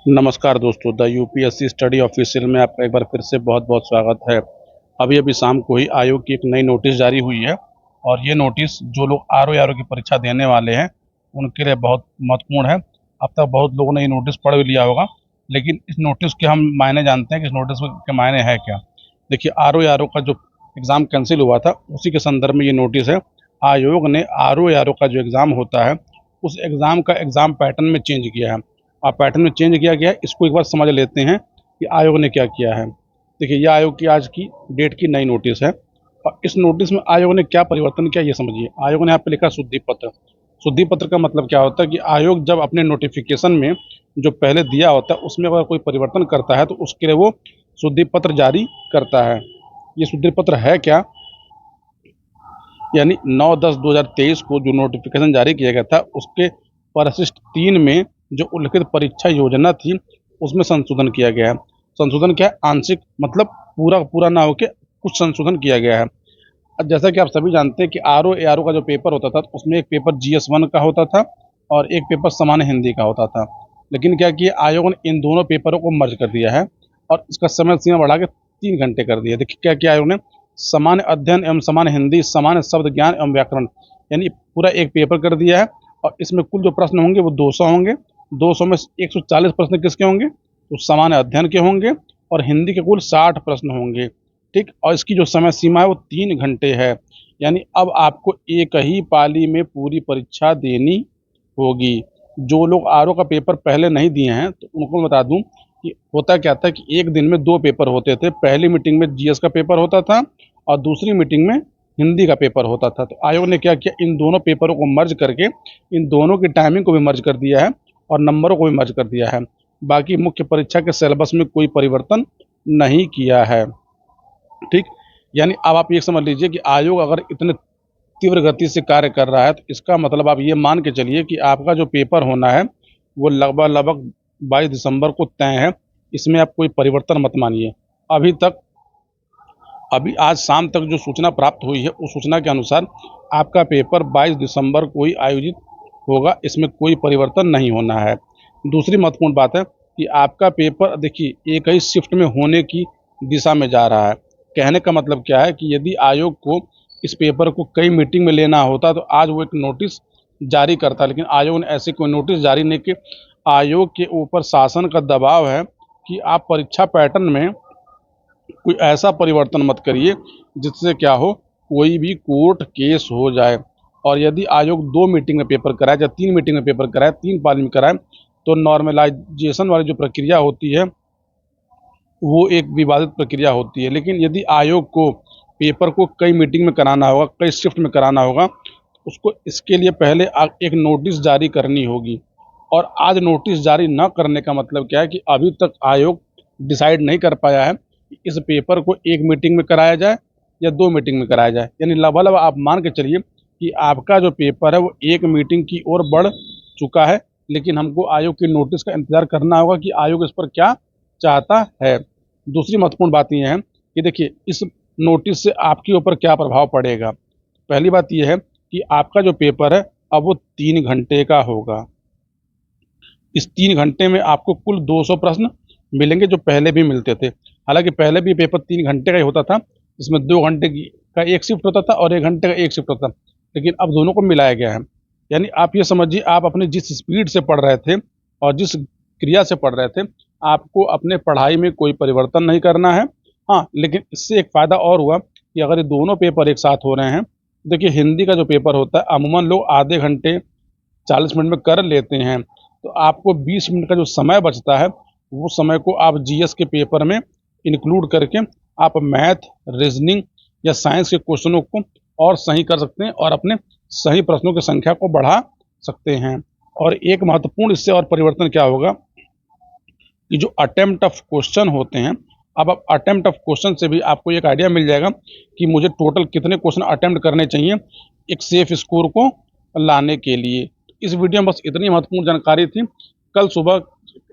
नमस्कार दोस्तों, the UPSC study official में आपका एक बार फिर से बहुत बहुत स्वागत है। अभी अभी शाम को ही आयोग की एक नई नोटिस जारी हुई है और ये नोटिस जो लोग आरओ की परीक्षा देने वाले हैं उनके लिए बहुत महत्वपूर्ण है। अब तक बहुत लोगों ने ये नोटिस पढ़ भी लिया होगा, लेकिन इस नोटिस के हम मायने जानते हैं कि इस नोटिस के मायने है क्या। देखिए, आरओ का जो एग्ज़ाम कैंसिल हुआ था उसी के संदर्भ में ये नोटिस है। आयोग ने आरओ का जो एग्ज़ाम होता है उस एग्ज़ाम का एग्ज़ाम पैटर्न में चेंज किया है। पैटर्न में चेंज किया गया है, इसको एक बार समझ लेते हैं कि आयोग ने क्या किया है। देखिए, ये आयोग की आज की डेट की नई नोटिस है और इस नोटिस में आयोग ने क्या परिवर्तन किया ये समझिए। आयोग ने यहाँ पे लिखा शुद्धि पत्र। शुद्धि पत्र का मतलब क्या होता है कि आयोग जब अपने नोटिफिकेशन में जो पहले दिया होता है उसमें अगर कोई परिवर्तन करता है तो उसके लिए वो शुद्धि पत्र जारी करता है। ये शुद्धि पत्र है क्या? यानी 9/10/2023 को जो नोटिफिकेशन जारी किया गया था उसके परिशिष्ट 3 में जो उल्लिखित परीक्षा योजना थी उसमें संशोधन किया गया है। संशोधन क्या है? आंशिक, मतलब पूरा पूरा ना होके कुछ संशोधन किया गया है। अब जैसा कि आप सभी जानते हैं कि आरओ का जो पेपर होता था उसमें एक पेपर GS1 का होता था और एक पेपर सामान्य हिंदी का होता था। लेकिन क्या किया आयोग ने, इन दोनों पेपरों को मर्ज कर दिया है और इसका समय सीमा बढ़ा के 3 घंटे कर दिया। देखिए क्या किया आयोग ने, सामान्य अध्ययन एवं सामान्य हिंदी, सामान्य शब्द ज्ञान एवं व्याकरण, यानी पूरा एक पेपर कर दिया है और इसमें कुल जो प्रश्न होंगे वो 200 होंगे। 200 में 140 प्रश्न किसके होंगे? तो सामान्य अध्ययन के होंगे और हिंदी के कुल 60 प्रश्न होंगे। ठीक, और इसकी जो समय सीमा है वो 3 घंटे है। यानी अब आपको एक ही पाली में पूरी परीक्षा देनी होगी। जो लोग आरओ का पेपर पहले नहीं दिए हैं तो उनको मैं बता दूं कि होता क्या था कि एक दिन में 2 पेपर होते थे। पहली मीटिंग में जीएस का पेपर होता था और दूसरी मीटिंग में हिंदी का पेपर होता था। तो आयोग ने क्या किया, इन दोनों पेपरों को मर्ज करके इन दोनों की टाइमिंग को भी मर्ज कर दिया है और नंबरों को भी मर्ज कर दिया है। बाकी मुख्य परीक्षा के सिलेबस में कोई परिवर्तन नहीं किया है। ठीक, यानी अब आप ये समझ लीजिए कि आयोग अगर इतने तीव्र गति से कार्य कर रहा है तो इसका मतलब आप ये मान के चलिए कि आपका जो पेपर होना है वो लगभग लगभग 22 दिसंबर को तय है। इसमें आप कोई परिवर्तन मत मानिए। अभी तक, अभी आज शाम तक जो सूचना प्राप्त हुई है उस सूचना के अनुसार आपका पेपर 22 दिसंबर को ही आयोजित होगा। इसमें कोई परिवर्तन नहीं होना है। दूसरी महत्वपूर्ण बात है कि आपका पेपर देखिए एक ही शिफ्ट में होने की दिशा में जा रहा है। कहने का मतलब क्या है कि यदि आयोग को इस पेपर को कई मीटिंग में लेना होता तो आज वो एक नोटिस जारी करता, लेकिन आयोग ने ऐसे कोई नोटिस जारी नहीं किया। आयोग के ऊपर शासन का दबाव है कि आप परीक्षा पैटर्न में कोई ऐसा परिवर्तन मत करिए जिससे क्या हो, कोई भी कोर्ट केस हो जाए। और यदि आयोग 2 मीटिंग में पेपर कराए या 3 मीटिंग में पेपर कराए, 3 पाली में कराए तो नॉर्मलाइजेशन वाली जो प्रक्रिया होती है वो एक विवादित प्रक्रिया होती है। लेकिन यदि आयोग को पेपर को कई मीटिंग में कराना होगा, कई शिफ्ट में कराना होगा, उसको इसके लिए पहले एक नोटिस जारी करनी होगी। और आज नोटिस जारी न करने का मतलब क्या है कि अभी तक आयोग डिसाइड नहीं कर पाया है कि इस पेपर को 1 मीटिंग में कराया जाए या 2 मीटिंग में कराया जाए। यानी लगभग आप मान के चलिए कि आपका जो पेपर है वो 1 मीटिंग की ओर बढ़ चुका है। लेकिन हमको आयोग की नोटिस का इंतज़ार करना होगा कि आयोग इस पर क्या चाहता है। दूसरी महत्वपूर्ण बात ये है कि देखिए इस नोटिस से आपके ऊपर क्या प्रभाव पड़ेगा। पहली बात ये है कि आपका जो पेपर है अब वो 3 घंटे का होगा। इस 3 घंटे में आपको कुल 200 प्रश्न मिलेंगे जो पहले भी मिलते थे। हालांकि पहले भी पेपर 3 घंटे का ही होता था, इसमें 2 घंटे का एक शिफ्ट होता था और 1 घंटे का एक शिफ्ट होता था, लेकिन अब दोनों को मिलाया गया है। यानी आप ये समझिए, आप अपने जिस स्पीड से पढ़ रहे थे और जिस क्रिया से पढ़ रहे थे, आपको अपने पढ़ाई में कोई परिवर्तन नहीं करना है। हाँ, लेकिन इससे एक फ़ायदा और हुआ कि अगर ये दोनों पेपर एक साथ हो रहे हैं, देखिए हिंदी का जो पेपर होता है अमूमन लोग आधे घंटे 40 मिनट में कर लेते हैं, तो आपको 20 मिनट का जो समय बचता है वो समय को आप जीएस के पेपर में इंक्लूड करके आप मैथ, रीजनिंग या साइंस के क्वेश्चनों को और सही कर सकते हैं और अपने सही प्रश्नों की संख्या को बढ़ा सकते हैं। और एक महत्वपूर्ण इससे और परिवर्तन क्या होगा कि जो अटेम्प्ट ऑफ क्वेश्चन होते हैं, अब अटेम्प्ट ऑफ क्वेश्चन से भी आपको एक आइडिया मिल जाएगा कि मुझे टोटल कितने क्वेश्चन अटेम्प्ट करने चाहिए एक सेफ स्कोर को लाने के लिए। इस वीडियो में बस इतनी महत्वपूर्ण जानकारी थी। कल सुबह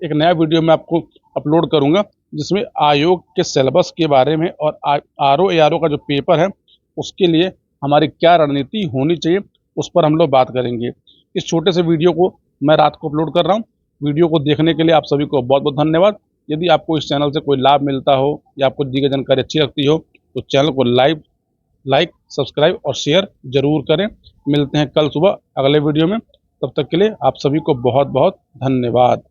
एक नया वीडियो मैं आपको अपलोड करूंगा जिसमें आयोग के सिलेबस के बारे में और आरओ का जो पेपर है उसके लिए हमारी क्या रणनीति होनी चाहिए उस पर हम लोग बात करेंगे। इस छोटे से वीडियो को मैं रात को अपलोड कर रहा हूँ। वीडियो को देखने के लिए आप सभी को बहुत बहुत धन्यवाद। यदि आपको इस चैनल से कोई लाभ मिलता हो या आपको दी गई जानकारी अच्छी लगती हो तो चैनल को लाइक सब्सक्राइब और शेयर जरूर करें। मिलते हैं कल सुबह अगले वीडियो में, तब तक के लिए आप सभी को बहुत बहुत धन्यवाद।